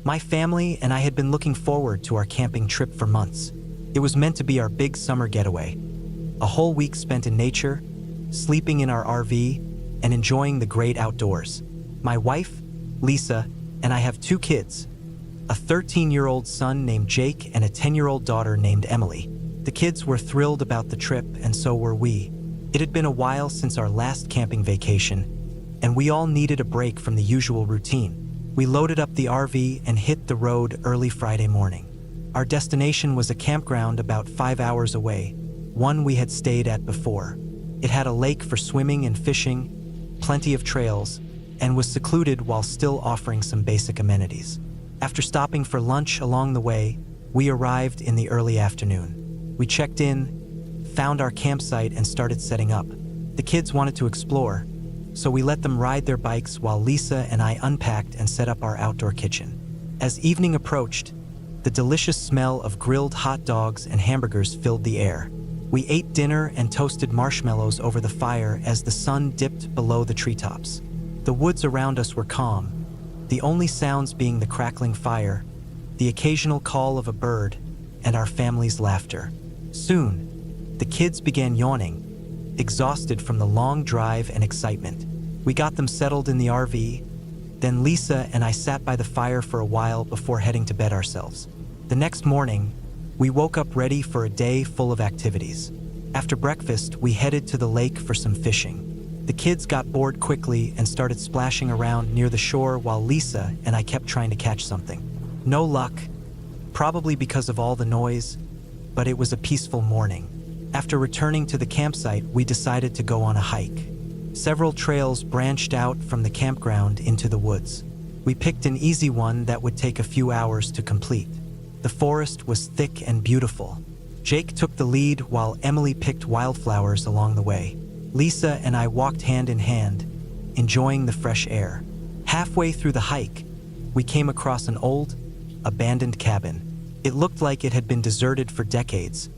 My family and I had been looking forward to our camping trip for months. It was meant to be our big summer getaway. A whole week spent in nature, sleeping in our RV, and enjoying the great outdoors. My wife, Lisa, and I have 2 kids, a 13-year-old son named Jake and a 10-year-old daughter named Emily. The kids were thrilled about the trip, and so were we. It had been a while since our last camping vacation, and we all needed a break from the usual routine. We loaded up the RV and hit the road early Friday morning. Our destination was a campground about 5 hours away, one we had stayed at before. It had a lake for swimming and fishing, plenty of trails, and was secluded while still offering some basic amenities. After stopping for lunch along the way, we arrived in the early afternoon. We checked in, found our campsite, and started setting up. The kids wanted to explore, so we let them ride their bikes while Lisa and I unpacked and set up our outdoor kitchen. As evening approached, the delicious smell of grilled hot dogs and hamburgers filled the air. We ate dinner and toasted marshmallows over the fire as the sun dipped below the treetops. The woods around us were calm, the only sounds being the crackling fire, the occasional call of a bird, and our family's laughter. Soon, the kids began yawning, exhausted from the long drive and excitement. We got them settled in the RV, then Lisa and I sat by the fire for a while before heading to bed ourselves. The next morning, we woke up ready for a day full of activities. After breakfast, we headed to the lake for some fishing. The kids got bored quickly and started splashing around near the shore while Lisa and I kept trying to catch something. No luck, probably because of all the noise, but it was a peaceful morning. After returning to the campsite, we decided to go on a hike. Several trails branched out from the campground into the woods. We picked an easy one that would take a few hours to complete. The forest was thick and beautiful. Jake took the lead while Emily picked wildflowers along the way. Lisa and I walked hand in hand, enjoying the fresh air. Halfway through the hike, we came across an old, abandoned cabin. It looked like it had been deserted for decades,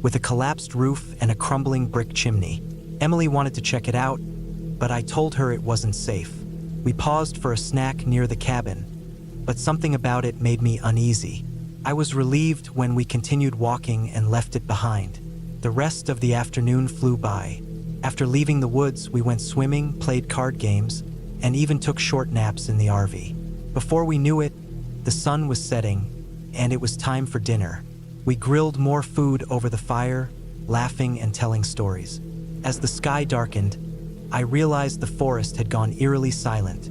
with a collapsed roof and a crumbling brick chimney. Emily wanted to check it out, but I told her it wasn't safe. We paused for a snack near the cabin, but something about it made me uneasy. I was relieved when we continued walking and left it behind. The rest of the afternoon flew by. After leaving the woods, we went swimming, played card games, and even took short naps in the RV. Before we knew it, the sun was setting, and it was time for dinner. We grilled more food over the fire, laughing and telling stories. As the sky darkened, I realized the forest had gone eerily silent.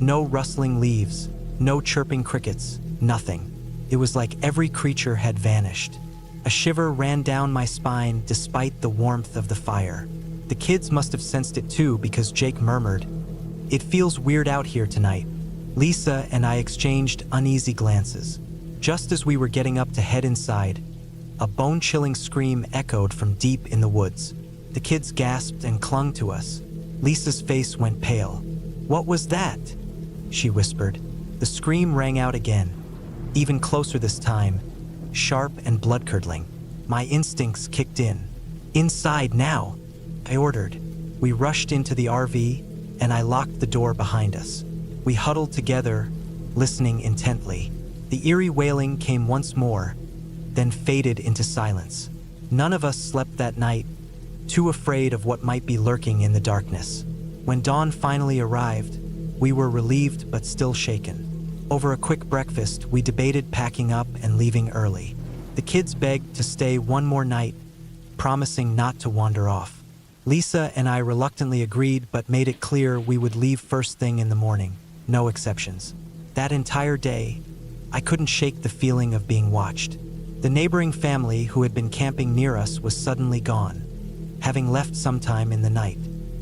No rustling leaves, no chirping crickets, nothing. It was like every creature had vanished. A shiver ran down my spine despite the warmth of the fire. The kids must have sensed it too because Jake murmured, "It feels weird out here tonight." Lisa and I exchanged uneasy glances. Just as we were getting up to head inside, a bone-chilling scream echoed from deep in the woods. The kids gasped and clung to us. Lisa's face went pale. "What was that?" she whispered. The scream rang out again, even closer this time, sharp and blood-curdling. My instincts kicked in. "Inside now," I ordered. We rushed into the RV, and I locked the door behind us. We huddled together, listening intently. The eerie wailing came once more, then faded into silence. None of us slept that night, too afraid of what might be lurking in the darkness. When dawn finally arrived, we were relieved but still shaken. Over a quick breakfast, we debated packing up and leaving early. The kids begged to stay one more night, promising not to wander off. Lisa and I reluctantly agreed but made it clear we would leave first thing in the morning, no exceptions. That entire day, I couldn't shake the feeling of being watched. The neighboring family who had been camping near us was suddenly gone, having left sometime in the night.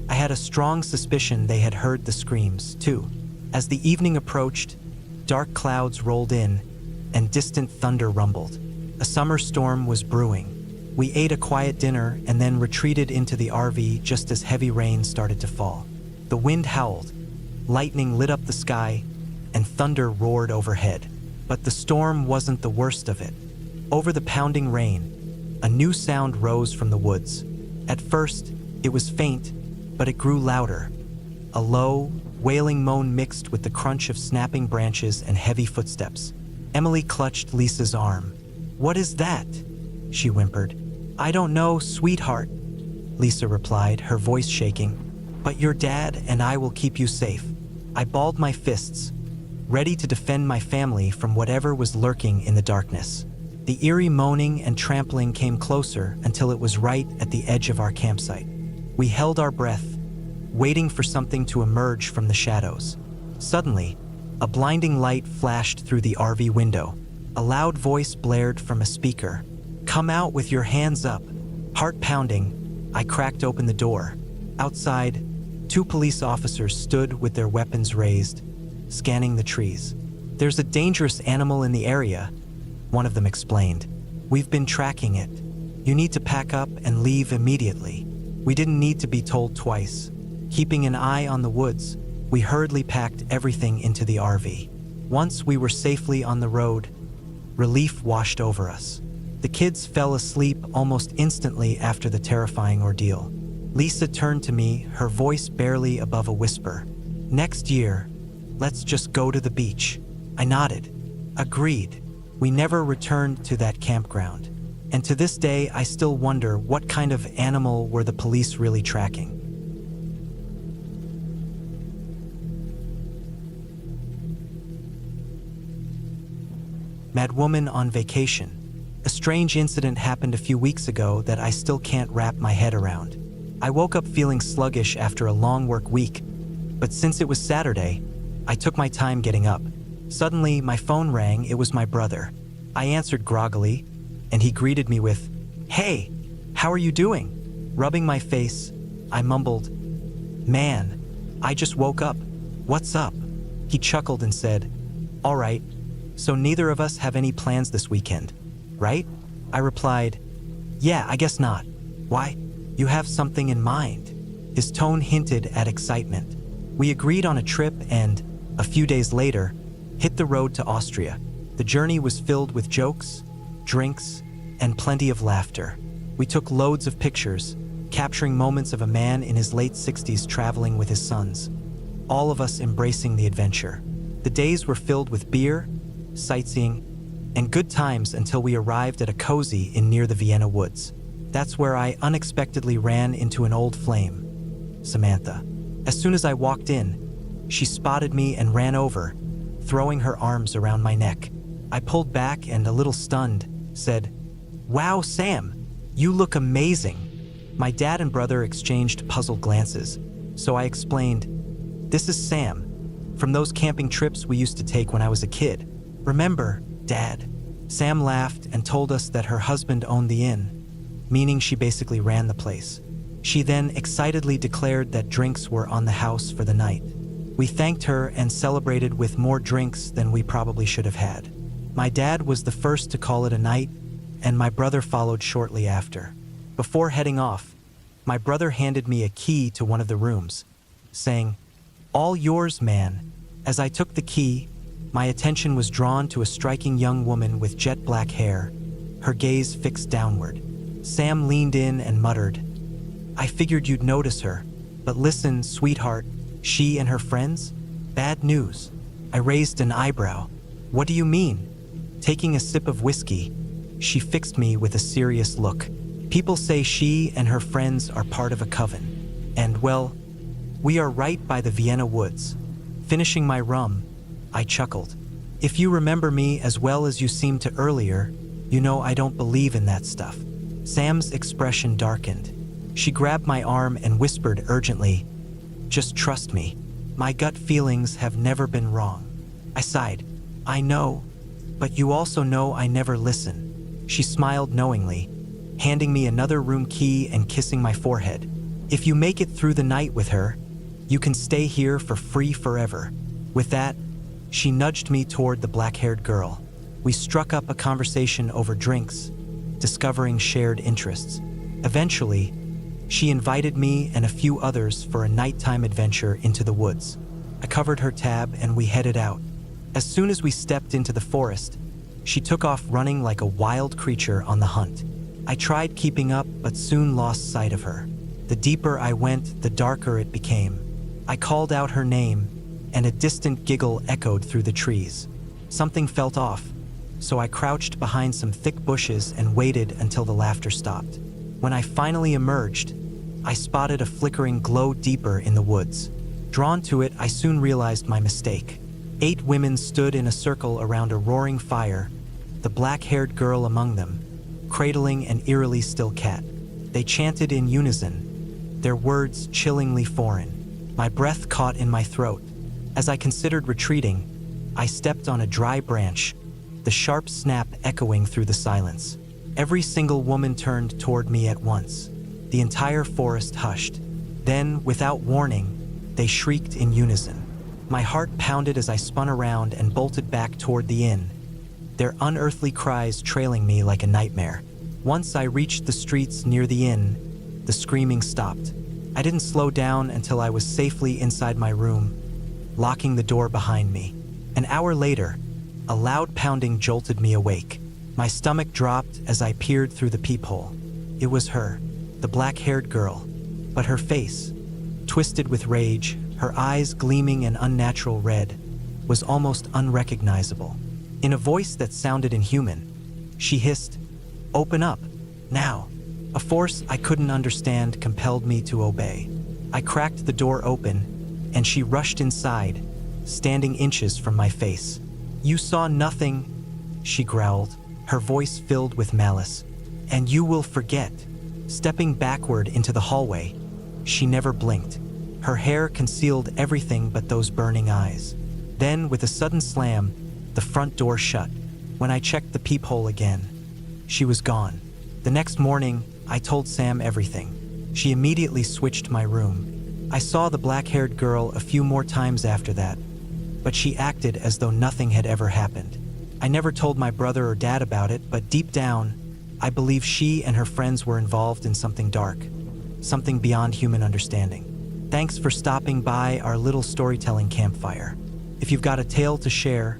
I had a strong suspicion they had heard the screams, too. As the evening approached, dark clouds rolled in, and distant thunder rumbled. A summer storm was brewing. We ate a quiet dinner and then retreated into the RV just as heavy rain started to fall. The wind howled, lightning lit up the sky, and thunder roared overhead. But the storm wasn't the worst of it. Over the pounding rain, a new sound rose from the woods. At first, it was faint, but it grew louder. A low, wailing moan mixed with the crunch of snapping branches and heavy footsteps. Emily clutched Lisa's arm. "What is that?" she whimpered. "I don't know, sweetheart," Lisa replied, her voice shaking. "But your dad and I will keep you safe." I balled my fists, ready to defend my family from whatever was lurking in the darkness. The eerie moaning and trampling came closer until it was right at the edge of our campsite. We held our breath, waiting for something to emerge from the shadows. Suddenly, a blinding light flashed through the RV window. A loud voice blared from a speaker. "Come out with your hands up." Heart pounding, I cracked open the door. Outside, 2 police officers stood with their weapons raised, scanning the trees. "There's a dangerous animal in the area," one of them explained. "We've been tracking it. You need to pack up and leave immediately." We didn't need to be told twice. Keeping an eye on the woods, we hurriedly packed everything into the RV. Once we were safely on the road, relief washed over us. The kids fell asleep almost instantly after the terrifying ordeal. Lisa turned to me, her voice barely above a whisper. "Next year, let's just go to the beach." I nodded. Agreed. We never returned to that campground. And to this day, I still wonder what kind of animal were the police really tracking. Mad Woman on vacation. A strange incident happened a few weeks ago that I still can't wrap my head around. I woke up feeling sluggish after a long work week, but since it was Saturday, I took my time getting up. Suddenly, my phone rang. It was my brother. I answered groggily, and he greeted me with, "Hey, how are you doing?" Rubbing my face, I mumbled, "Man, I just woke up. What's up?" He chuckled and said, "All right, so neither of us have any plans this weekend, right?" I replied, "Yeah, I guess not. Why? You have something in mind?" His tone hinted at excitement. We agreed on a trip and, a few days later, hit the road to Austria. The journey was filled with jokes, drinks, and plenty of laughter. We took loads of pictures, capturing moments of a man in his late 60s traveling with his sons, all of us embracing the adventure. The days were filled with beer, sightseeing, and good times until we arrived at a cozy inn near the Vienna woods. That's where I unexpectedly ran into an old flame, Samantha. As soon as I walked in, she spotted me and ran over, throwing her arms around my neck. I pulled back and, a little stunned, said, "Wow, Sam, you look amazing." My dad and brother exchanged puzzled glances, so I explained, "This is Sam, from those camping trips we used to take when I was a kid. Remember, Dad?" Sam laughed and told us that her husband owned the inn, meaning she basically ran the place. She then excitedly declared that drinks were on the house for the night. We thanked her and celebrated with more drinks than we probably should have had. My dad was the first to call it a night, and my brother followed shortly after. Before heading off, my brother handed me a key to one of the rooms, saying, "All yours, man." As I took the key, my attention was drawn to a striking young woman with jet black hair, her gaze fixed downward. Sam leaned in and muttered, "I figured you'd notice her, but listen, sweetheart, she and her friends? Bad news." I raised an eyebrow. "What do you mean?" Taking a sip of whiskey, she fixed me with a serious look. "People say she and her friends are part of a coven. And, well, we are right by the Vienna woods." Finishing my rum, I chuckled. "If you remember me as well as you seemed to earlier, you know I don't believe in that stuff." Sam's expression darkened. She grabbed my arm and whispered urgently, "Just trust me. My gut feelings have never been wrong." I sighed. "I know, but you also know I never listen." She smiled knowingly, handing me another room key and kissing my forehead. "If you make it through the night with her, you can stay here for free forever." With that, she nudged me toward the black-haired girl. We struck up a conversation over drinks, discovering shared interests. Eventually, she invited me and a few others for a nighttime adventure into the woods. I covered her tab and we headed out. As soon as we stepped into the forest, she took off running like a wild creature on the hunt. I tried keeping up but soon lost sight of her. The deeper I went, the darker it became. I called out her name, and a distant giggle echoed through the trees. Something felt off, so I crouched behind some thick bushes and waited until the laughter stopped. When I finally emerged, I spotted a flickering glow deeper in the woods. Drawn to it, I soon realized my mistake. 8 women stood in a circle around a roaring fire, the black-haired girl among them, cradling an eerily still cat. They chanted in unison, their words chillingly foreign. My breath caught in my throat. As I considered retreating, I stepped on a dry branch, the sharp snap echoing through the silence. Every single woman turned toward me at once. The entire forest hushed. Then, without warning, they shrieked in unison. My heart pounded as I spun around and bolted back toward the inn, their unearthly cries trailing me like a nightmare. Once I reached the streets near the inn, the screaming stopped. I didn't slow down until I was safely inside my room, locking the door behind me. An hour later, a loud pounding jolted me awake. My stomach dropped as I peered through the peephole. It was her, the black-haired girl, but her face, twisted with rage, her eyes gleaming an unnatural red, was almost unrecognizable. In a voice that sounded inhuman, she hissed, "Open up, now." A force I couldn't understand compelled me to obey. I cracked the door open, and she rushed inside, standing inches from my face. "You saw nothing," she growled, her voice filled with malice. "And you will forget." Stepping backward into the hallway, she never blinked. Her hair concealed everything but those burning eyes. Then, with a sudden slam, the front door shut. When I checked the peephole again, she was gone. The next morning, I told Sam everything. She immediately switched my room. I saw the black-haired girl a few more times after that, but she acted as though nothing had ever happened. I never told my brother or dad about it, but deep down, I believe she and her friends were involved in something dark, something beyond human understanding. Thanks for stopping by our little storytelling campfire. If you've got a tale to share,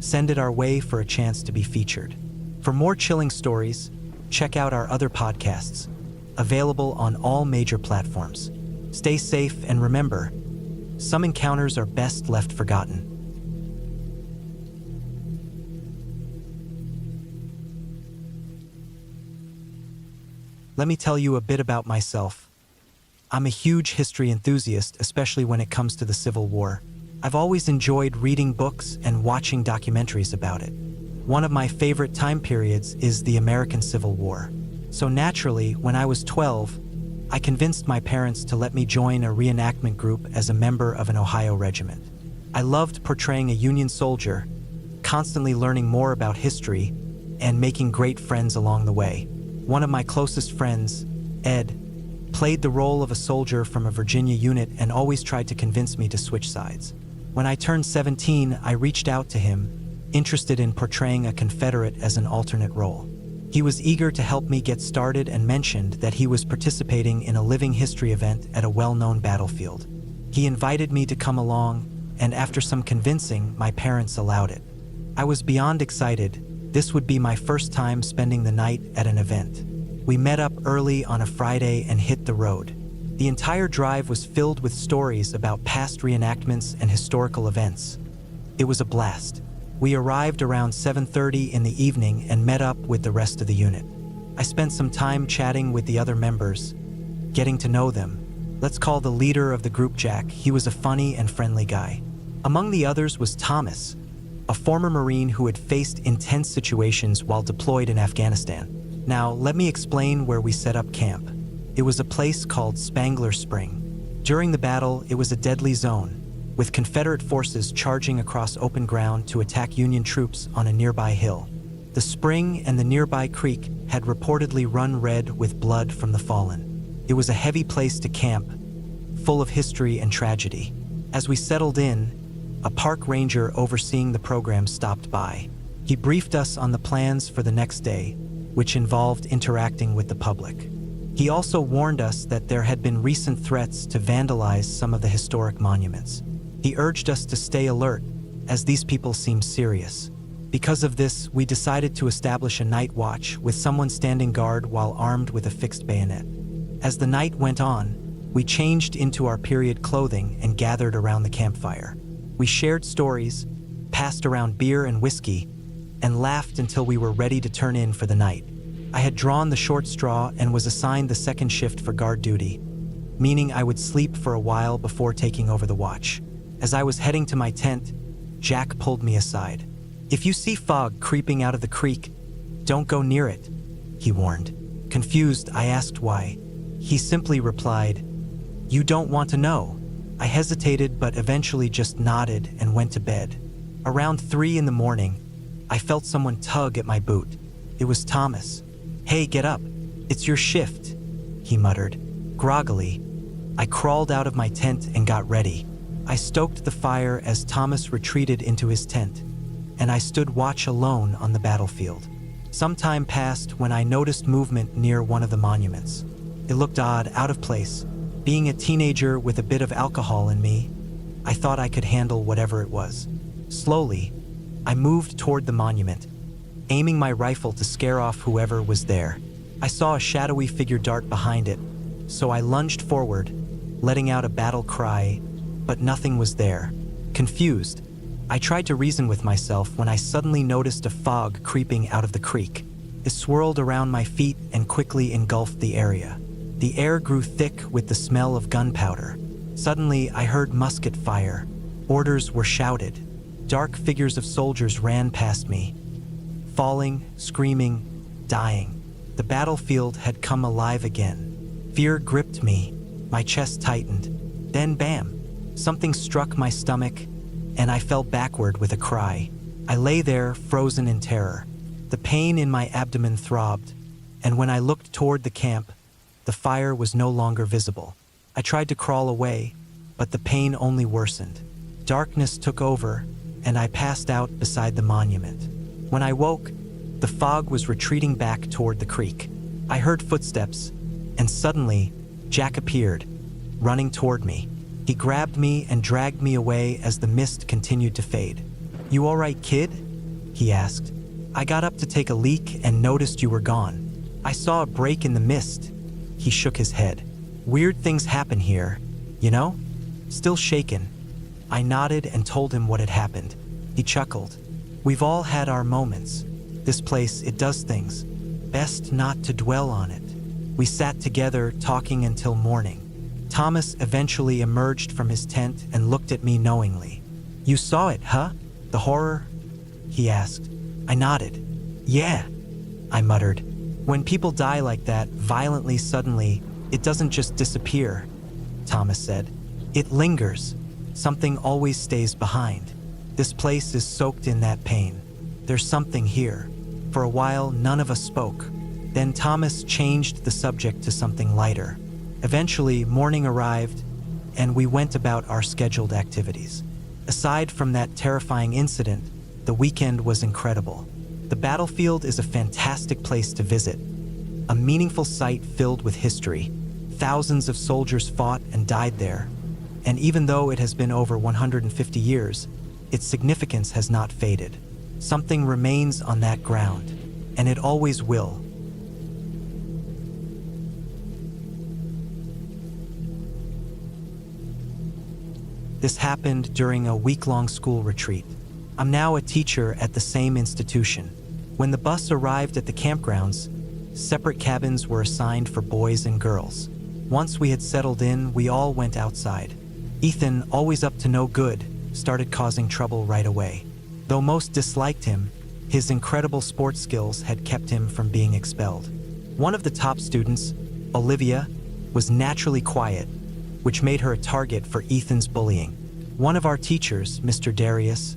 send it our way for a chance to be featured. For more chilling stories, check out our other podcasts, available on all major platforms. Stay safe and remember, some encounters are best left forgotten. Let me tell you a bit about myself. I'm a huge history enthusiast, especially when it comes to the Civil War. I've always enjoyed reading books and watching documentaries about it. One of my favorite time periods is the American Civil War. So naturally, when I was 12, I convinced my parents to let me join a reenactment group as a member of an Ohio regiment. I loved portraying a Union soldier, constantly learning more about history, and making great friends along the way. One of my closest friends, Ed, played the role of a soldier from a Virginia unit and always tried to convince me to switch sides. When I turned 17, I reached out to him, interested in portraying a Confederate as an alternate role. He was eager to help me get started and mentioned that he was participating in a living history event at a well-known battlefield. He invited me to come along, and after some convincing, my parents allowed it. I was beyond excited. This would be my first time spending the night at an event. We met up early on a Friday and hit the road. The entire drive was filled with stories about past reenactments and historical events. It was a blast. We arrived around 7:30 in the evening and met up with the rest of the unit. I spent some time chatting with the other members, getting to know them. Let's call the leader of the group Jack. He was a funny and friendly guy. Among the others was Thomas, a former Marine who had faced intense situations while deployed in Afghanistan. Now, let me explain where we set up camp. It was a place called Spangler Spring. During the battle, it was a deadly zone, with Confederate forces charging across open ground to attack Union troops on a nearby hill. The spring and the nearby creek had reportedly run red with blood from the fallen. It was a heavy place to camp, full of history and tragedy. As we settled in, a park ranger overseeing the program stopped by. He briefed us on the plans for the next day, which involved interacting with the public. He also warned us that there had been recent threats to vandalize some of the historic monuments. He urged us to stay alert, as these people seemed serious. Because of this, we decided to establish a night watch with someone standing guard while armed with a fixed bayonet. As the night went on, we changed into our period clothing and gathered around the campfire. We shared stories, passed around beer and whiskey, and laughed until we were ready to turn in for the night. I had drawn the short straw and was assigned the second shift for guard duty, meaning I would sleep for a while before taking over the watch. As I was heading to my tent, Jack pulled me aside. "If you see fog creeping out of the creek, don't go near it," he warned. Confused, I asked why. He simply replied, "You don't want to know." I hesitated but eventually just nodded and went to bed. Around 3 in the morning, I felt someone tug at my boot. It was Thomas. "Hey, get up. It's your shift," he muttered. Groggily, I crawled out of my tent and got ready. I stoked the fire as Thomas retreated into his tent, and I stood watch alone on the battlefield. Some time passed when I noticed movement near one of the monuments. It looked odd, out of place. Being a teenager with a bit of alcohol in me, I thought I could handle whatever it was. Slowly, I moved toward the monument, aiming my rifle to scare off whoever was there. I saw a shadowy figure dart behind it, so I lunged forward, letting out a battle cry, but nothing was there. Confused, I tried to reason with myself when I suddenly noticed a fog creeping out of the creek. It swirled around my feet and quickly engulfed the area. The air grew thick with the smell of gunpowder. Suddenly, I heard musket fire. Orders were shouted. Dark figures of soldiers ran past me, falling, screaming, dying. The battlefield had come alive again. Fear gripped me. My chest tightened. Then bam! Something struck my stomach, and I fell backward with a cry. I lay there, frozen in terror. The pain in my abdomen throbbed, and when I looked toward the camp, the fire was no longer visible. I tried to crawl away, but the pain only worsened. Darkness took over, and I passed out beside the monument. When I woke, the fog was retreating back toward the creek. I heard footsteps, and suddenly, Jack appeared, running toward me. He grabbed me and dragged me away as the mist continued to fade. "You all right, kid?" he asked. "I got up to take a leak and noticed you were gone. I saw a break in the mist." He shook his head. "Weird things happen here, you know?" Still shaken, I nodded and told him what had happened. He chuckled. "We've all had our moments. This place, it does things. Best not to dwell on it." We sat together, talking until morning. Thomas eventually emerged from his tent and looked at me knowingly. "You saw it, huh? The horror?" he asked. I nodded. "Yeah," I muttered. "When people die like that, violently suddenly, it doesn't just disappear," Thomas said. "It lingers. Something always stays behind. This place is soaked in that pain. There's something here." For a while, none of us spoke. Then Thomas changed the subject to something lighter. Eventually, morning arrived, and we went about our scheduled activities. Aside from that terrifying incident, the weekend was incredible. The battlefield is a fantastic place to visit, a meaningful site filled with history. Thousands of soldiers fought and died there, and even though it has been over 150 years, its significance has not faded. Something remains on that ground, and it always will. This happened during a week-long school retreat. I'm now a teacher at the same institution. When the bus arrived at the campgrounds, separate cabins were assigned for boys and girls. Once we had settled in, we all went outside. Ethan, always up to no good, started causing trouble right away. Though most disliked him, his incredible sports skills had kept him from being expelled. One of the top students, Olivia, was naturally quiet, which made her a target for Ethan's bullying. One of our teachers, Mr. Darius,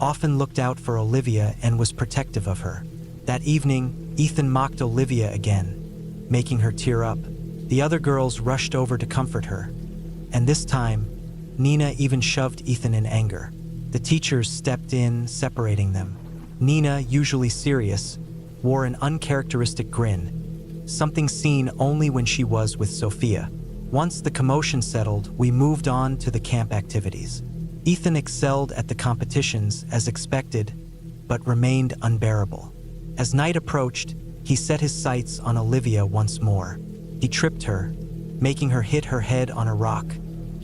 often looked out for Olivia and was protective of her. That evening, Ethan mocked Olivia again, making her tear up. The other girls rushed over to comfort her, and this time, Nina even shoved Ethan in anger. The teachers stepped in, separating them. Nina, usually serious, wore an uncharacteristic grin, something seen only when she was with Sophia. Once the commotion settled, we moved on to the camp activities. Ethan excelled at the competitions as expected, but remained unbearable. As night approached, he set his sights on Olivia once more. He tripped her, making her hit her head on a rock,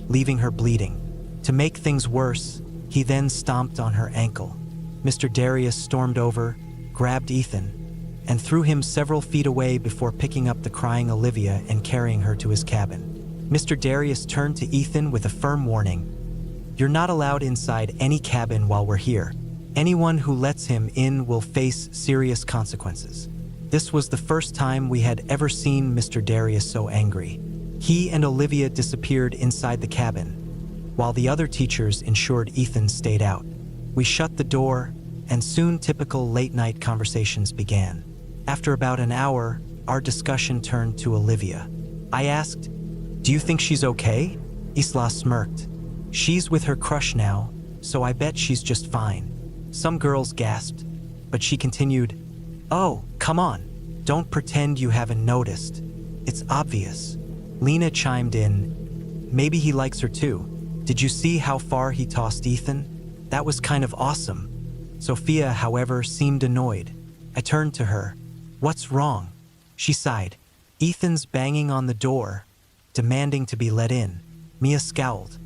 leaving her bleeding. To make things worse, He then stomped on her ankle. Mr. Darius stormed over, grabbed Ethan, and threw him several feet away before picking up the crying Olivia and carrying her to his cabin. Mr. Darius turned to Ethan with a firm warning. "You're not allowed inside any cabin while we're here. Anyone who lets him in will face serious consequences." This was the first time we had ever seen Mr. Darius so angry. He and Olivia disappeared inside the cabin, while the other teachers ensured Ethan stayed out. We shut the door, and soon typical late-night conversations began. After about an hour, our discussion turned to Olivia. I asked, "Do you think she's okay?" Isla smirked. "She's with her crush now, so I bet she's just fine." Some girls gasped, but she continued, "Oh, come on, don't pretend you haven't noticed. It's obvious." Lena chimed in, "Maybe he likes her too. Did you see how far he tossed Ethan? That was kind of awesome." Sophia, however, seemed annoyed. I turned to her. "What's wrong?" She sighed. "Ethan's banging on the door, demanding to be let in." Mia scowled.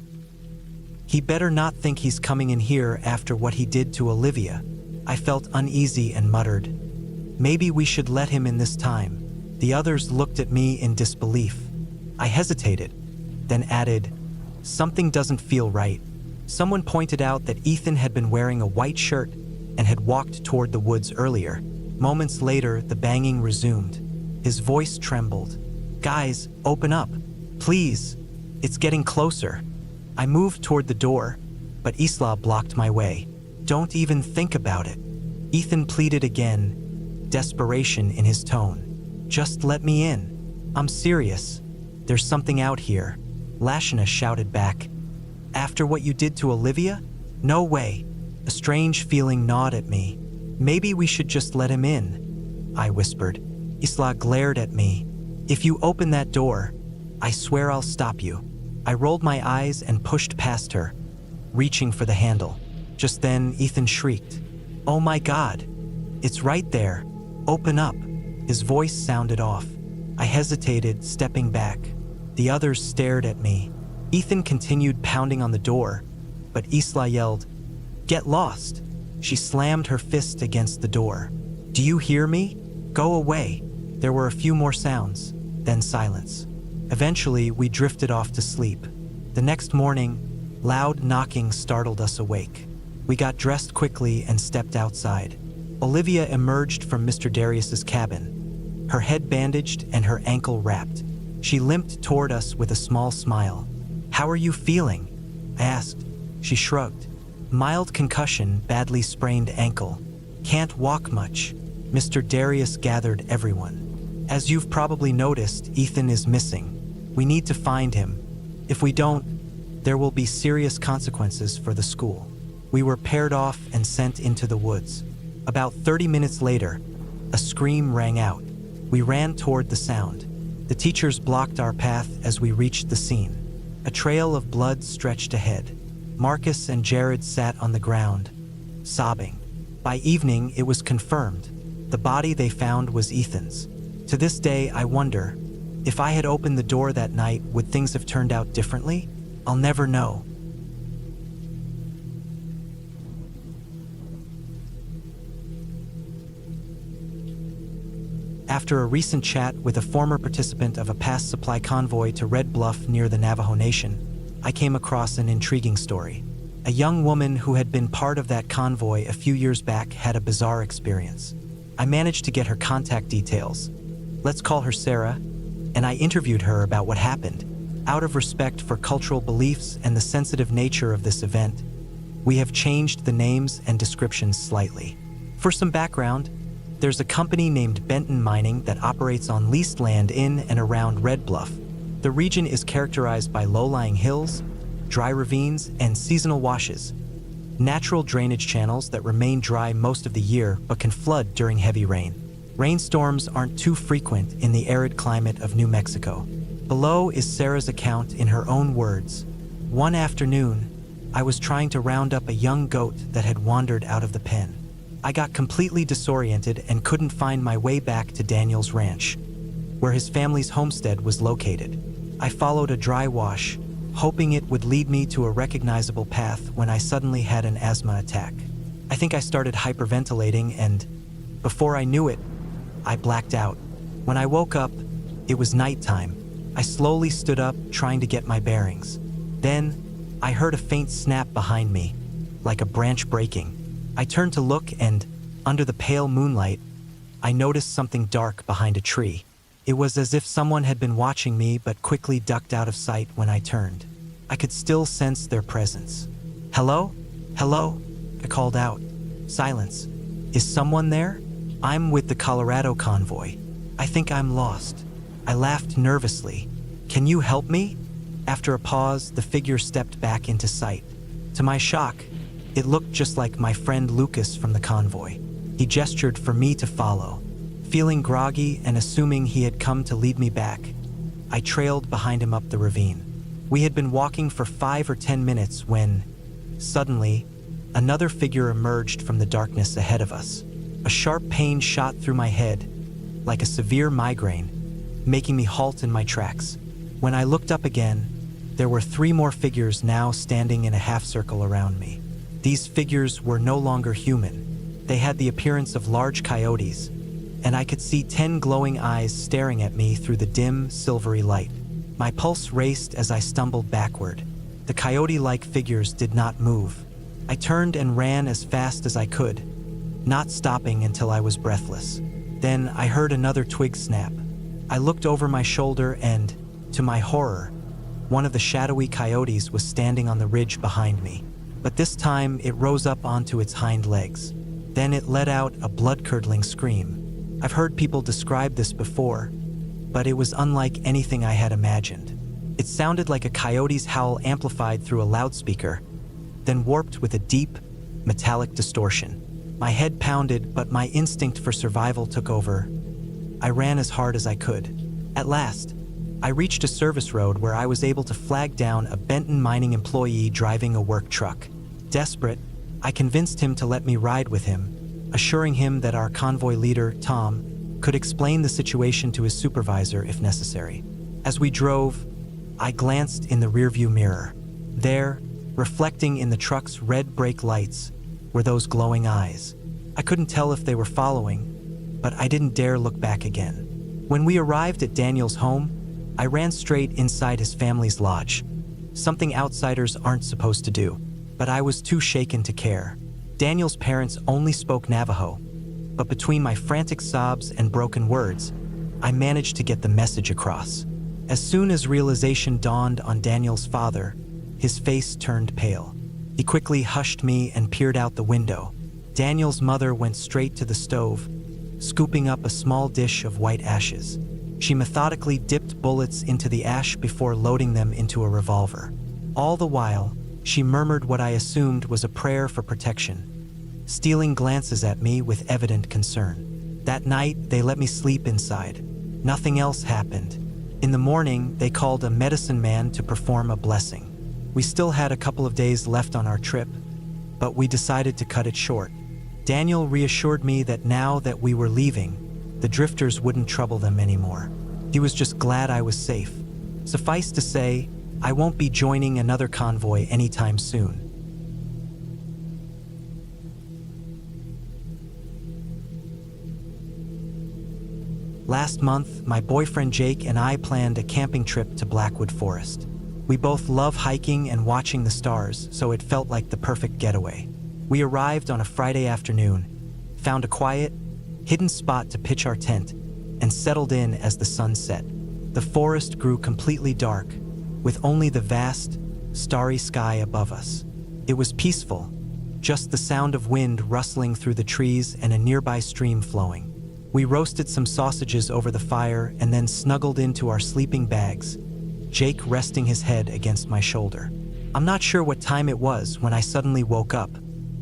"He better not think he's coming in here after what he did to Olivia." I felt uneasy and muttered, "Maybe we should let him in this time." The others looked at me in disbelief. I hesitated, then added, "Something doesn't feel right." Someone pointed out that Ethan had been wearing a white shirt and had walked toward the woods earlier. Moments later, the banging resumed. His voice trembled. "Guys, open up. Please. It's getting closer." I moved toward the door, but Isla blocked my way. "Don't even think about it." Ethan pleaded again, desperation in his tone. "Just let me in. I'm serious. There's something out here." Lashana shouted back, "After what you did to Olivia? No way." A strange feeling gnawed at me. "Maybe we should just let him in," I whispered. Isla glared at me. "If you open that door, I swear I'll stop you." I rolled my eyes and pushed past her, reaching for the handle. Just then, Ethan shrieked, "Oh my God! It's right there. Open up." His voice sounded off. I hesitated, stepping back. The others stared at me. Ethan continued pounding on the door, but Isla yelled, "Get lost!" She slammed her fist against the door. "Do you hear me? Go away." There were a few more sounds, then silence. Eventually, we drifted off to sleep. The next morning, loud knocking startled us awake. We got dressed quickly and stepped outside. Olivia emerged from Mr. Darius's cabin, her head bandaged and her ankle wrapped. She limped toward us with a small smile. "How are you feeling?" I asked. She shrugged. "Mild concussion, badly sprained ankle. Can't walk much." Mr. Darius gathered everyone. "As you've probably noticed, Ethan is missing. We need to find him. If we don't, there will be serious consequences for the school." We were paired off and sent into the woods. About 30 minutes later, a scream rang out. We ran toward the sound. The teachers blocked our path as we reached the scene. A trail of blood stretched ahead. Marcus and Jared sat on the ground, sobbing. By evening, it was confirmed. The body they found was Ethan's. To this day, I wonder, if I had opened the door that night, would things have turned out differently? I'll never know. After a recent chat with a former participant of a past supply convoy to Red Bluff near the Navajo Nation, I came across an intriguing story. A young woman who had been part of that convoy a few years back had a bizarre experience. I managed to get her contact details. Let's call her Sarah, and I interviewed her about what happened. Out of respect for cultural beliefs and the sensitive nature of this event, we have changed the names and descriptions slightly. For some background, there's a company named Benton Mining that operates on leased land in and around Red Bluff. The region is characterized by low-lying hills, dry ravines, and seasonal washes, natural drainage channels that remain dry most of the year but can flood during heavy rain. Rainstorms aren't too frequent in the arid climate of New Mexico. Below is Sarah's account in her own words. "One afternoon, I was trying to round up a young goat that had wandered out of the pen. I got completely disoriented and couldn't find my way back to Daniel's ranch, where his family's homestead was located. I followed a dry wash, hoping it would lead me to a recognizable path when I suddenly had an asthma attack. I think I started hyperventilating and, before I knew it, I blacked out. When I woke up, it was nighttime. I slowly stood up, trying to get my bearings. Then, I heard a faint snap behind me, like a branch breaking. I turned to look and, under the pale moonlight, I noticed something dark behind a tree. It was as if someone had been watching me but quickly ducked out of sight when I turned. I could still sense their presence. "Hello? Hello?" I called out. Silence. "Is someone there? I'm with the Colorado convoy. I think I'm lost." I laughed nervously. "Can you help me?" After a pause, the figure stepped back into sight. To my shock, it looked just like my friend Lucas from the convoy. He gestured for me to follow. Feeling groggy and assuming he had come to lead me back, I trailed behind him up the ravine. We had been walking for 5 or 10 minutes when, suddenly, another figure emerged from the darkness ahead of us. A sharp pain shot through my head, like a severe migraine, making me halt in my tracks. When I looked up again, there were 3 more figures now standing in a half circle around me. These figures were no longer human. They had the appearance of large coyotes, and I could see 10 glowing eyes staring at me through the dim, silvery light. My pulse raced as I stumbled backward. The coyote-like figures did not move. I turned and ran as fast as I could, not stopping until I was breathless. Then I heard another twig snap. I looked over my shoulder and, to my horror, one of the shadowy coyotes was standing on the ridge behind me. But this time it rose up onto its hind legs. Then it let out a blood-curdling scream. I've heard people describe this before, but it was unlike anything I had imagined. It sounded like a coyote's howl amplified through a loudspeaker, then warped with a deep, metallic distortion. My head pounded, but my instinct for survival took over. I ran as hard as I could. At last, I reached a service road where I was able to flag down a Benton mining employee driving a work truck. Desperate, I convinced him to let me ride with him, assuring him that our convoy leader, Tom, could explain the situation to his supervisor if necessary. As we drove, I glanced in the rearview mirror. There, reflecting in the truck's red brake lights, were those glowing eyes. I couldn't tell if they were following, but I didn't dare look back again. When we arrived at Daniel's home, I ran straight inside his family's lodge, something outsiders aren't supposed to do, but I was too shaken to care. Daniel's parents only spoke Navajo, but between my frantic sobs and broken words, I managed to get the message across. As soon as realization dawned on Daniel's father, his face turned pale. He quickly hushed me and peered out the window. Daniel's mother went straight to the stove, scooping up a small dish of white ashes. She methodically dipped bullets into the ash before loading them into a revolver. All the while, she murmured what I assumed was a prayer for protection, stealing glances at me with evident concern. That night, they let me sleep inside. Nothing else happened. In the morning, they called a medicine man to perform a blessing. We still had a couple of days left on our trip, but we decided to cut it short. Daniel reassured me that now that we were leaving, the drifters wouldn't trouble them anymore. He was just glad I was safe. Suffice to say, I won't be joining another convoy anytime soon. Last month, my boyfriend Jake and I planned a camping trip to Blackwood Forest. We both love hiking and watching the stars, so it felt like the perfect getaway. We arrived on a Friday afternoon, found a quiet, hidden spot to pitch our tent, and settled in as the sun set. The forest grew completely dark, with only the vast, starry sky above us. It was peaceful, just the sound of wind rustling through the trees and a nearby stream flowing. We roasted some sausages over the fire and then snuggled into our sleeping bags, Jake resting his head against my shoulder. I'm not sure what time it was when I suddenly woke up.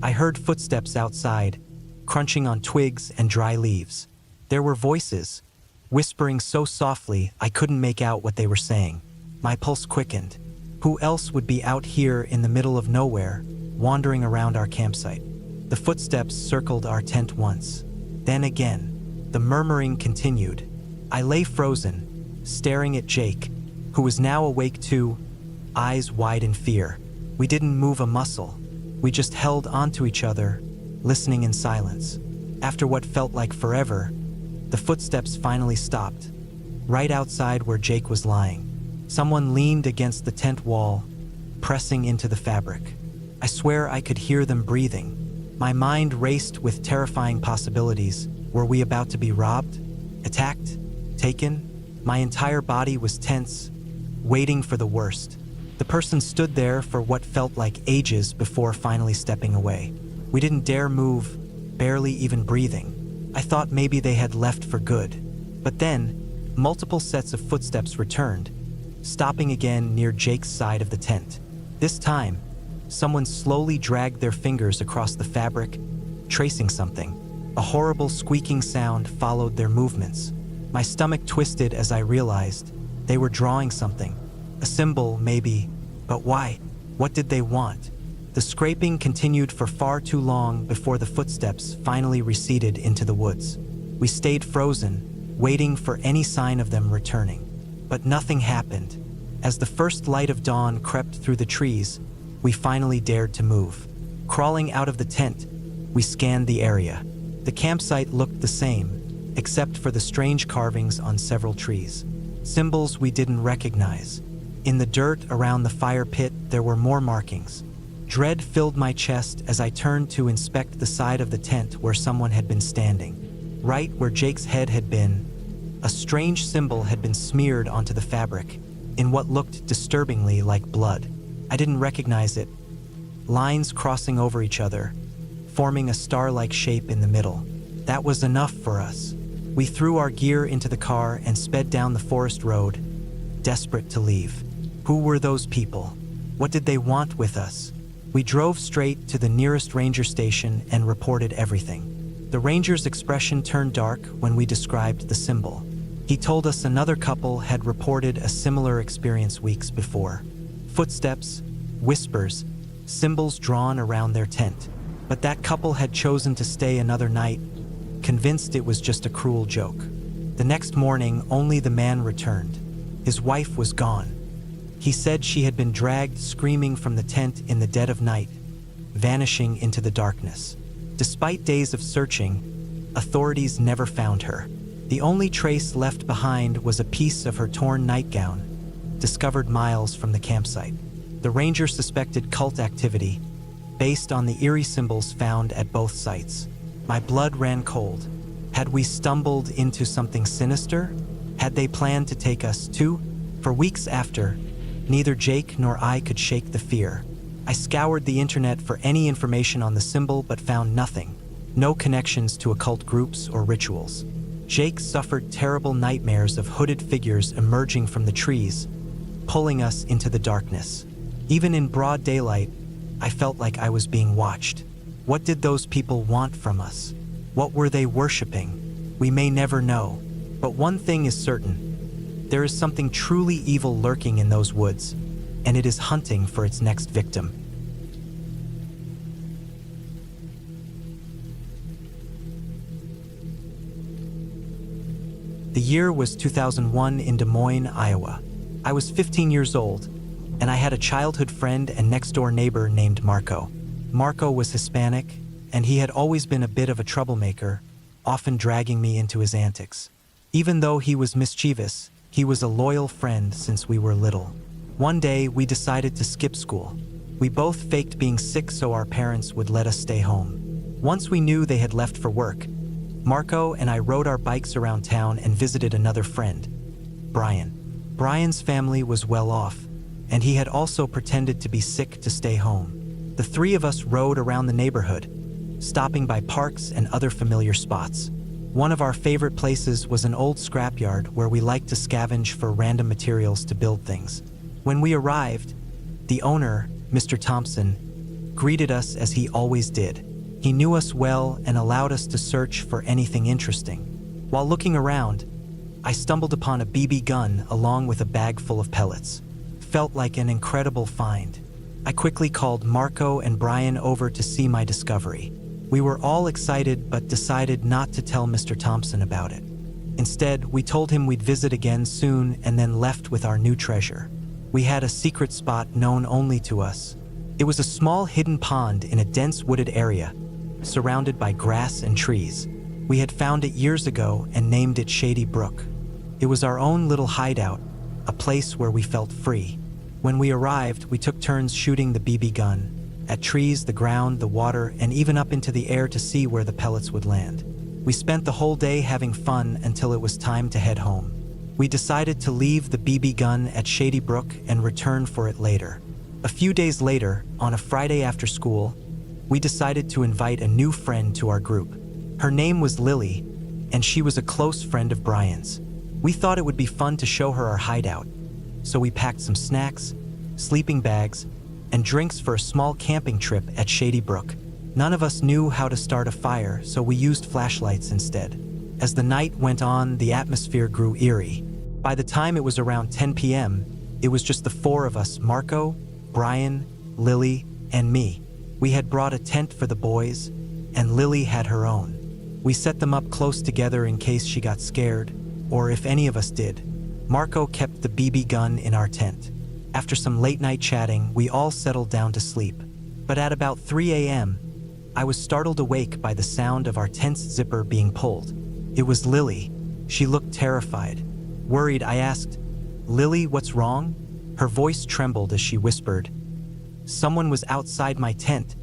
I heard footsteps outside, crunching on twigs and dry leaves. There were voices, whispering so softly I couldn't make out what they were saying. My pulse quickened. Who else would be out here in the middle of nowhere, wandering around our campsite? The footsteps circled our tent once. Then again, the murmuring continued. I lay frozen, staring at Jake, who was now awake too, eyes wide in fear. We didn't move a muscle. We just held onto each other, listening in silence. After what felt like forever, the footsteps finally stopped, right outside where Jake was lying. Someone leaned against the tent wall, pressing into the fabric. I swear I could hear them breathing. My mind raced with terrifying possibilities. Were we about to be robbed? Attacked? Taken? My entire body was tense, waiting for the worst. The person stood there for what felt like ages before finally stepping away. We didn't dare move, barely even breathing. I thought maybe they had left for good. But then, multiple sets of footsteps returned, stopping again near Jake's side of the tent. This time, someone slowly dragged their fingers across the fabric, tracing something. A horrible squeaking sound followed their movements. My stomach twisted as I realized they were drawing something. A symbol, maybe, but why? What did they want? The scraping continued for far too long before the footsteps finally receded into the woods. We stayed frozen, waiting for any sign of them returning. But nothing happened. As the first light of dawn crept through the trees, we finally dared to move. Crawling out of the tent, we scanned the area. The campsite looked the same, except for the strange carvings on several trees. Symbols we didn't recognize. In the dirt around the fire pit, there were more markings. Dread filled my chest as I turned to inspect the side of the tent where someone had been standing. Right where Jake's head had been, a strange symbol had been smeared onto the fabric, in what looked disturbingly like blood. I didn't recognize it. Lines crossing over each other, forming a star-like shape in the middle. That was enough for us. We threw our gear into the car and sped down the forest road, desperate to leave. Who were those people? What did they want with us? We drove straight to the nearest ranger station and reported everything. The ranger's expression turned dark when we described the symbol. He told us another couple had reported a similar experience weeks before. Footsteps, whispers, symbols drawn around their tent. But that couple had chosen to stay another night, convinced it was just a cruel joke. The next morning, only the man returned. His wife was gone. He said she had been dragged screaming from the tent in the dead of night, vanishing into the darkness. Despite days of searching, authorities never found her. The only trace left behind was a piece of her torn nightgown, discovered miles from the campsite. The ranger suspected cult activity, based on the eerie symbols found at both sites. My blood ran cold. Had we stumbled into something sinister? Had they planned to take us too? For weeks after, neither Jake nor I could shake the fear. I scoured the internet for any information on the symbol but found nothing. No connections to occult groups or rituals. Jake suffered terrible nightmares of hooded figures emerging from the trees, pulling us into the darkness. Even in broad daylight, I felt like I was being watched. What did those people want from us? What were they worshiping? We may never know. But one thing is certain. There is something truly evil lurking in those woods, and it is hunting for its next victim. The year was 2001 in Des Moines, Iowa. I was 15 years old, and I had a childhood friend and next-door neighbor named Marco. Marco was Hispanic, and he had always been a bit of a troublemaker, often dragging me into his antics. Even though he was mischievous, he was a loyal friend since we were little. One day, we decided to skip school. We both faked being sick so our parents would let us stay home. Once we knew they had left for work, Marco and I rode our bikes around town and visited another friend, Brian. Brian's family was well off, and he had also pretended to be sick to stay home. The three of us rode around the neighborhood, stopping by parks and other familiar spots. One of our favorite places was an old scrapyard where we liked to scavenge for random materials to build things. When we arrived, the owner, Mr. Thompson, greeted us as he always did. He knew us well and allowed us to search for anything interesting. While looking around, I stumbled upon a BB gun along with a bag full of pellets. Felt like an incredible find. I quickly called Marco and Brian over to see my discovery. We were all excited but decided not to tell Mr. Thompson about it. Instead, we told him we'd visit again soon and then left with our new treasure. We had a secret spot known only to us. It was a small hidden pond in a dense wooded area, surrounded by grass and trees. We had found it years ago and named it Shady Brook. It was our own little hideout, a place where we felt free. When we arrived, we took turns shooting the BB gun at trees, the ground, the water, and even up into the air to see where the pellets would land. We spent the whole day having fun until it was time to head home. We decided to leave the BB gun at Shady Brook and return for it later. A few days later, on a Friday after school, we decided to invite a new friend to our group. Her name was Lily, and she was a close friend of Brian's. We thought it would be fun to show her our hideout, so we packed some snacks, sleeping bags, and drinks for a small camping trip at Shady Brook. None of us knew how to start a fire, so we used flashlights instead. As the night went on, the atmosphere grew eerie. By the time it was around 10 p.m., it was just the four of us: Marco, Brian, Lily, and me. We had brought a tent for the boys, and Lily had her own. We set them up close together in case she got scared, or if any of us did. Marco kept the BB gun in our tent. After some late-night chatting, we all settled down to sleep. But at about 3 a.m., I was startled awake by the sound of our tent's zipper being pulled. It was Lily. She looked terrified. Worried, I asked, "Lily, what's wrong?" Her voice trembled as she whispered, "Someone was outside my tent.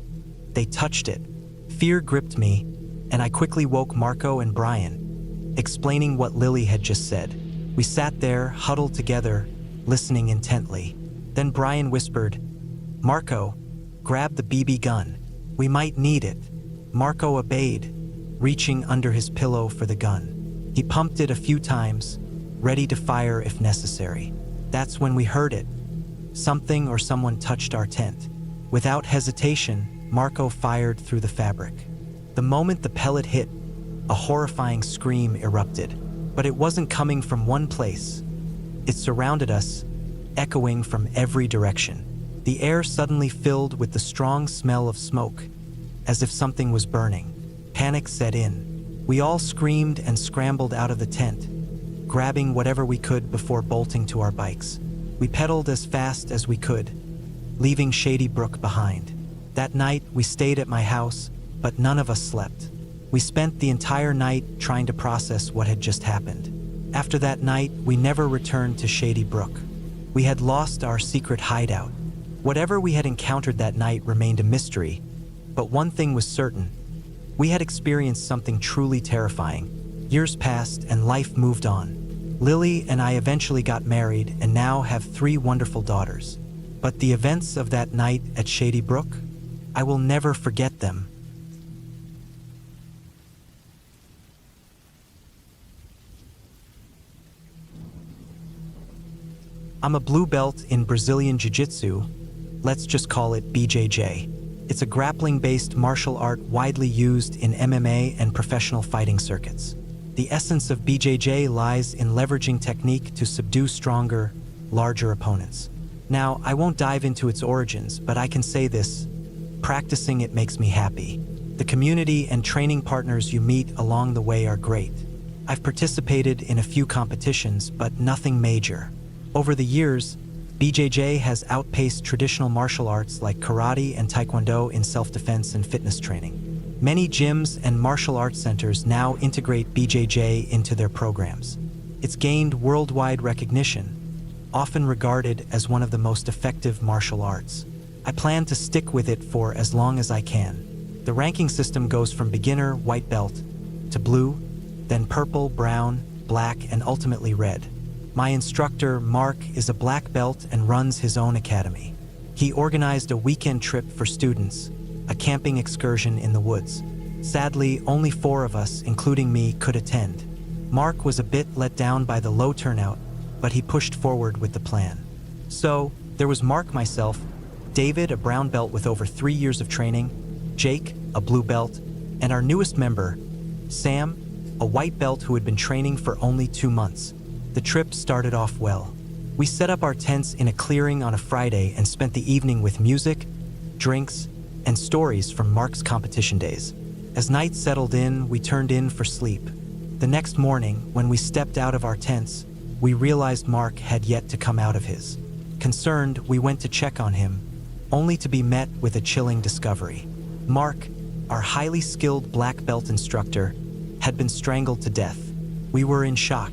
They touched it." Fear gripped me, and I quickly woke Marco and Brian, explaining what Lily had just said. We sat there, huddled together, listening intently. Then Brian whispered, "Marco, grab the BB gun. We might need it." Marco obeyed, reaching under his pillow for the gun. He pumped it a few times, ready to fire if necessary. That's when we heard it. Something or someone touched our tent. Without hesitation, Marco fired through the fabric. The moment the pellet hit, a horrifying scream erupted. But it wasn't coming from one place. It surrounded us, echoing from every direction. The air suddenly filled with the strong smell of smoke, as if something was burning. Panic set in. We all screamed and scrambled out of the tent, grabbing whatever we could before bolting to our bikes. We pedaled as fast as we could, leaving Shady Brook behind. That night, we stayed at my house, but none of us slept. We spent the entire night trying to process what had just happened. After that night, we never returned to Shady Brook. We had lost our secret hideout. Whatever we had encountered that night remained a mystery, but one thing was certain. We had experienced something truly terrifying. Years passed and life moved on. Lily and I eventually got married and now have 3 wonderful daughters. But the events of that night at Shady Brook, I will never forget them. I'm a blue belt in Brazilian Jiu-Jitsu. Let's just call it BJJ. It's a grappling-based martial art widely used in MMA and professional fighting circuits. The essence of BJJ lies in leveraging technique to subdue stronger, larger opponents. Now, I won't dive into its origins, but I can say this: practicing it makes me happy. The community and training partners you meet along the way are great. I've participated in a few competitions, but nothing major. Over the years, BJJ has outpaced traditional martial arts like karate and taekwondo in self-defense and fitness training. Many gyms and martial arts centers now integrate BJJ into their programs. It's gained worldwide recognition, often regarded as one of the most effective martial arts. I plan to stick with it for as long as I can. The ranking system goes from beginner, white belt, to blue, then purple, brown, black, and ultimately red. My instructor, Mark, is a black belt and runs his own academy. He organized a weekend trip for students, a camping excursion in the woods. Sadly, only 4 of us, including me, could attend. Mark was a bit let down by the low turnout, but he pushed forward with the plan. So, there was Mark, myself, David, a brown belt with over 3 years of training, Jake, a blue belt, and our newest member, Sam, a white belt who had been training for only 2 months. The trip started off well. We set up our tents in a clearing on a Friday and spent the evening with music, drinks, and stories from Mark's competition days. As night settled in, we turned in for sleep. The next morning, when we stepped out of our tents, we realized Mark had yet to come out of his. Concerned, we went to check on him, only to be met with a chilling discovery. Mark, our highly skilled black belt instructor, had been strangled to death. We were in shock.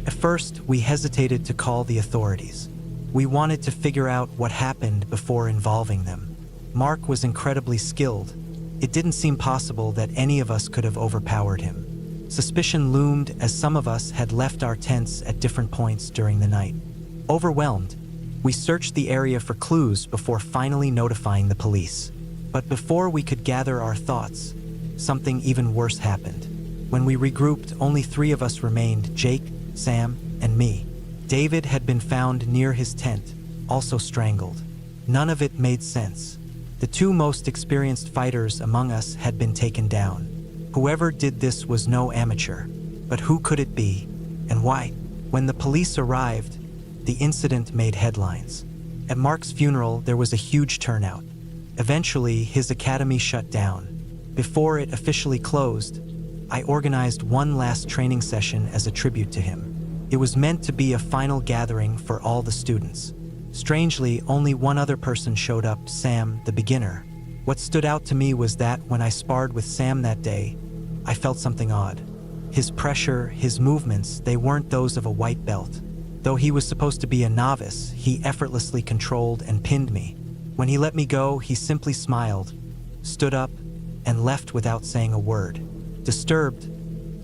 At first, we hesitated to call the authorities. We wanted to figure out what happened before involving them. Mark was incredibly skilled. It didn't seem possible that any of us could have overpowered him. Suspicion loomed as some of us had left our tents at different points during the night. Overwhelmed, we searched the area for clues before finally notifying the police. But before we could gather our thoughts, something even worse happened. When we regrouped, only 3 of us remained: Jake, Sam, and me. David had been found near his tent, also strangled. None of it made sense. The 2 most experienced fighters among us had been taken down. Whoever did this was no amateur. But who could it be, and why? When the police arrived, the incident made headlines. At Mark's funeral, there was a huge turnout. Eventually, his academy shut down. Before it officially closed, I organized one last training session as a tribute to him. It was meant to be a final gathering for all the students. Strangely, only one other person showed up: Sam, the beginner. What stood out to me was that when I sparred with Sam that day, I felt something odd. His pressure, his movements, they weren't those of a white belt. Though he was supposed to be a novice, he effortlessly controlled and pinned me. When he let me go, he simply smiled, stood up, and left without saying a word. Disturbed,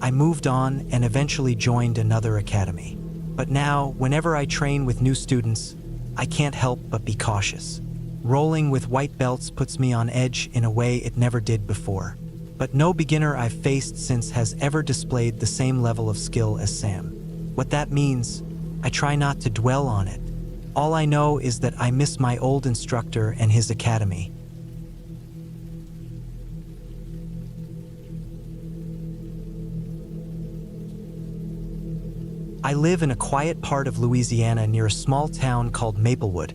I moved on and eventually joined another academy. But now, whenever I train with new students, I can't help but be cautious. Rolling with white belts puts me on edge in a way it never did before. But no beginner I've faced since has ever displayed the same level of skill as Sam. What that means, I try not to dwell on it. All I know is that I miss my old instructor and his academy. I live in a quiet part of Louisiana near a small town called Maplewood,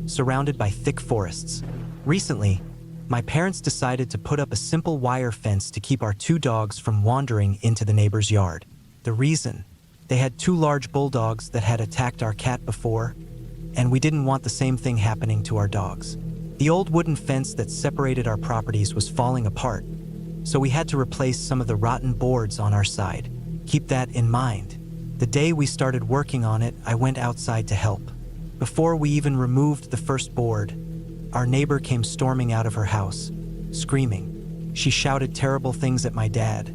surrounded by thick forests. Recently, my parents decided to put up a simple wire fence to keep our 2 dogs from wandering into the neighbor's yard. The reason? They had 2 large bulldogs that had attacked our cat before, and we didn't want the same thing happening to our dogs. The old wooden fence that separated our properties was falling apart, so we had to replace some of the rotten boards on our side. Keep that in mind. The day we started working on it, I went outside to help. Before we even removed the first board, our neighbor came storming out of her house, screaming. She shouted terrible things at my dad,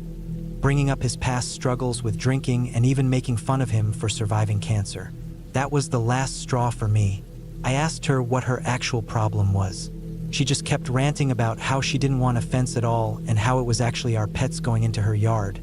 bringing up his past struggles with drinking and even making fun of him for surviving cancer. That was the last straw for me. I asked her what her actual problem was. She just kept ranting about how she didn't want a fence at all and how it was actually our pets going into her yard,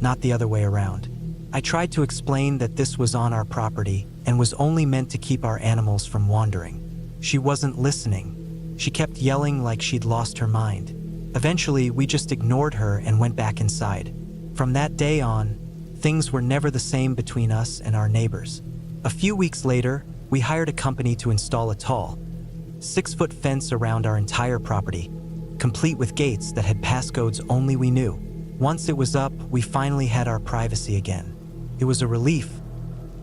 not the other way around. I tried to explain that this was on our property and was only meant to keep our animals from wandering. She wasn't listening. She kept yelling like she'd lost her mind. Eventually, we just ignored her and went back inside. From that day on, things were never the same between us and our neighbors. A few weeks later, we hired a company to install a tall, 6-foot fence around our entire property, complete with gates that had passcodes only we knew. Once it was up, we finally had our privacy again. It was a relief,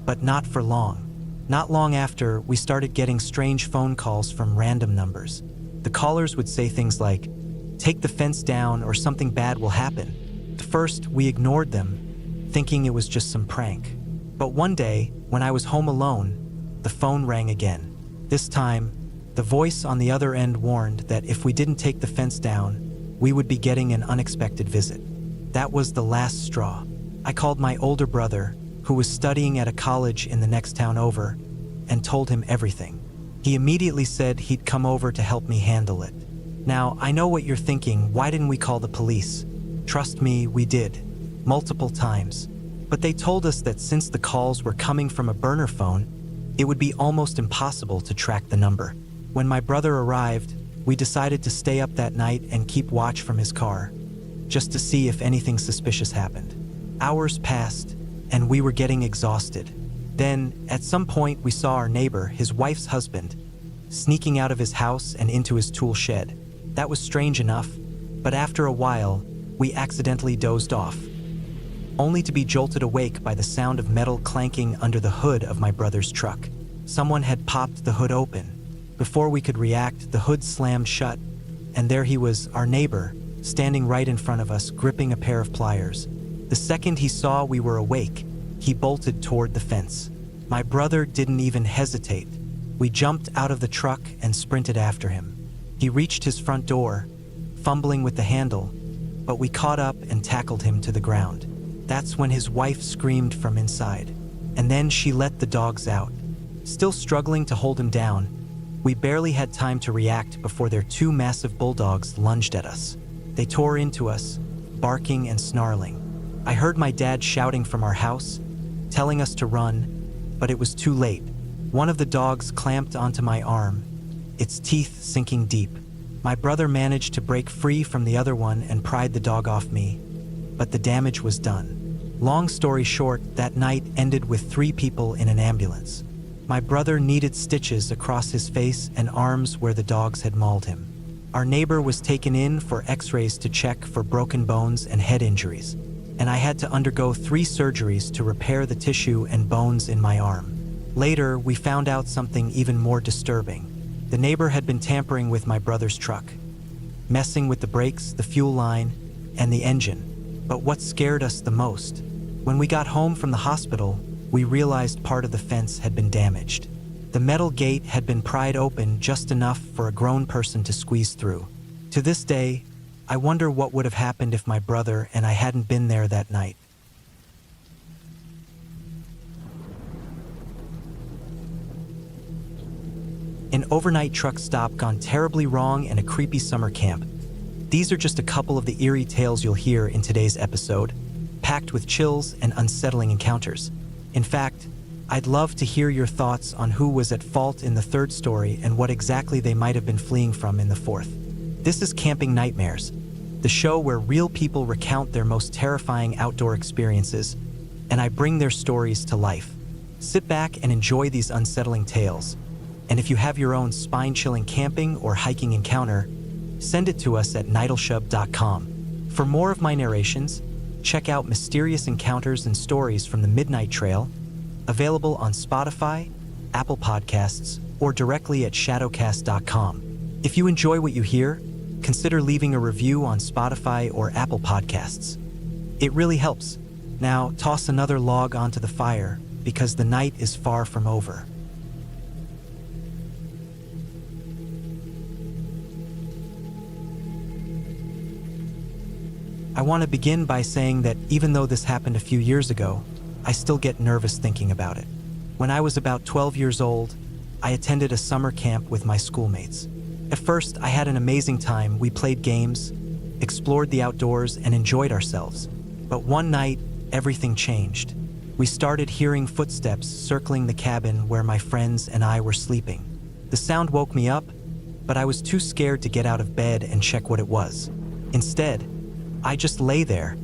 but not for long. Not long after, we started getting strange phone calls from random numbers. The callers would say things like, "Take the fence down or something bad will happen." At first, we ignored them, thinking it was just some prank. But one day, when I was home alone, the phone rang again. This time, the voice on the other end warned that if we didn't take the fence down, we would be getting an unexpected visit. That was the last straw. I called my older brother, who was studying at a college in the next town over, and told him everything. He immediately said he'd come over to help me handle it. Now, I know what you're thinking, why didn't we call the police? Trust me, we did. Multiple times. But they told us that since the calls were coming from a burner phone, it would be almost impossible to track the number. When my brother arrived, we decided to stay up that night and keep watch from his car, just to see if anything suspicious happened. Hours passed, and we were getting exhausted. Then, at some point, we saw our neighbor, his wife's husband, sneaking out of his house and into his tool shed. That was strange enough, but after a while, we accidentally dozed off, only to be jolted awake by the sound of metal clanking under the hood of my brother's truck. Someone had popped the hood open. Before we could react, the hood slammed shut, and there he was, our neighbor, standing right in front of us, gripping a pair of pliers. The second he saw we were awake, he bolted toward the fence. My brother didn't even hesitate. We jumped out of the truck and sprinted after him. He reached his front door, fumbling with the handle, but we caught up and tackled him to the ground. That's when his wife screamed from inside, and then she let the dogs out. Still struggling to hold him down, we barely had time to react before their two massive bulldogs lunged at us. They tore into us, barking and snarling. I heard my dad shouting from our house, telling us to run, but it was too late. One of the dogs clamped onto my arm, its teeth sinking deep. My brother managed to break free from the other one and pried the dog off me, but the damage was done. Long story short, that night ended with 3 people in an ambulance. My brother needed stitches across his face and arms where the dogs had mauled him. Our neighbor was taken in for x-rays to check for broken bones and head injuries, and I had to undergo 3 surgeries to repair the tissue and bones in my arm. Later, we found out something even more disturbing. The neighbor had been tampering with my brother's truck, messing with the brakes, the fuel line, and the engine. But what scared us the most? When we got home from the hospital, we realized part of the fence had been damaged. The metal gate had been pried open just enough for a grown person to squeeze through. To this day, I wonder what would have happened if my brother and I hadn't been there that night. An overnight truck stop gone terribly wrong and a creepy summer camp. These are just a couple of the eerie tales you'll hear in today's episode, packed with chills and unsettling encounters. In fact, I'd love to hear your thoughts on who was at fault in the 3rd story and what exactly they might have been fleeing from in the 4th. This is Camping Nightmares, the show where real people recount their most terrifying outdoor experiences, and I bring their stories to life. Sit back and enjoy these unsettling tales. And if you have your own spine-chilling camping or hiking encounter, send it to us at nidalshub.com. For more of my narrations, check out Mysterious Encounters and Stories from the Midnight Trail, available on Spotify, Apple Podcasts, or directly at shadowcast.com. If you enjoy what you hear, consider leaving a review on Spotify or Apple Podcasts. It really helps. Now, toss another log onto the fire, because the night is far from over. I want to begin by saying that even though this happened a few years ago, I still get nervous thinking about it. When I was about 12 years old, I attended a summer camp with my schoolmates. At first, I had an amazing time. We played games, explored the outdoors, and enjoyed ourselves. But one night, everything changed. We started hearing footsteps circling the cabin where my friends and I were sleeping. The sound woke me up, but I was too scared to get out of bed and check what it was. Instead, I just lay there,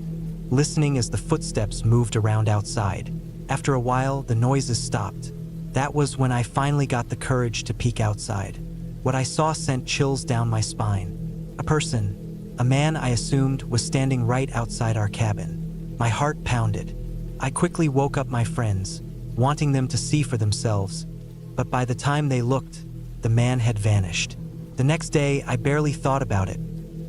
listening as the footsteps moved around outside. After a while, the noises stopped. That was when I finally got the courage to peek outside. What I saw sent chills down my spine. A man I assumed, was standing right outside our cabin. My heart pounded. I quickly woke up my friends, wanting them to see for themselves, but by the time they looked, the man had vanished. The next day, I barely thought about it,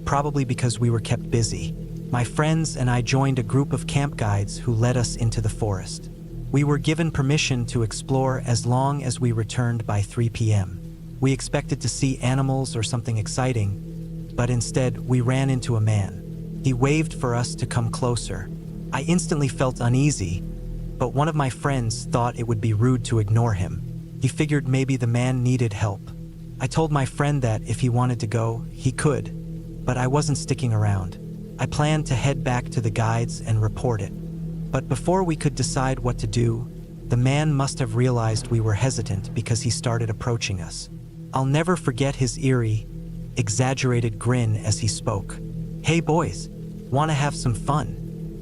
probably because we were kept busy. My friends and I joined a group of camp guides who led us into the forest. We were given permission to explore as long as we returned by 3 p.m. We expected to see animals or something exciting, but instead we ran into a man. He waved for us to come closer. I instantly felt uneasy, but one of my friends thought it would be rude to ignore him. He figured maybe the man needed help. I told my friend that if he wanted to go, he could, but I wasn't sticking around. I planned to head back to the guides and report it. But before we could decide what to do, the man must have realized we were hesitant because he started approaching us. I'll never forget his eerie, exaggerated grin as he spoke. "Hey boys, wanna have some fun?"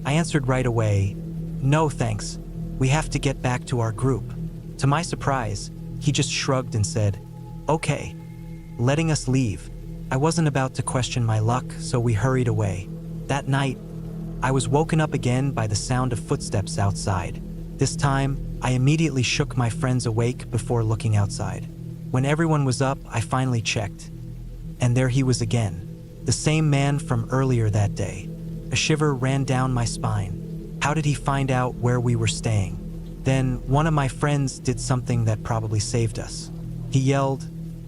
I answered right away, "No thanks, we have to get back to our group." To my surprise, he just shrugged and said, "Okay," letting us leave. I wasn't about to question my luck, so we hurried away. That night, I was woken up again by the sound of footsteps outside. This time, I immediately shook my friends awake before looking outside. When everyone was up, I finally checked. And there he was again, the same man from earlier that day. A shiver ran down my spine. How did he find out where we were staying? Then one of my friends did something that probably saved us. He yelled,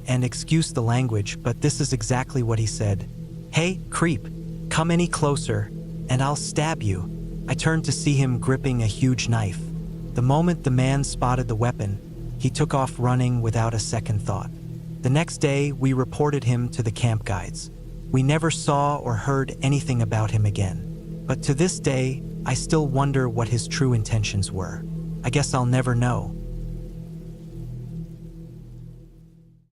and excuse the language, but this is exactly what he said. "Hey, creep, come any closer, and I'll stab you." I turned to see him gripping a huge knife. The moment the man spotted the weapon, he took off running without a second thought. The next day, we reported him to the camp guides. We never saw or heard anything about him again. But to this day, I still wonder what his true intentions were. I guess I'll never know.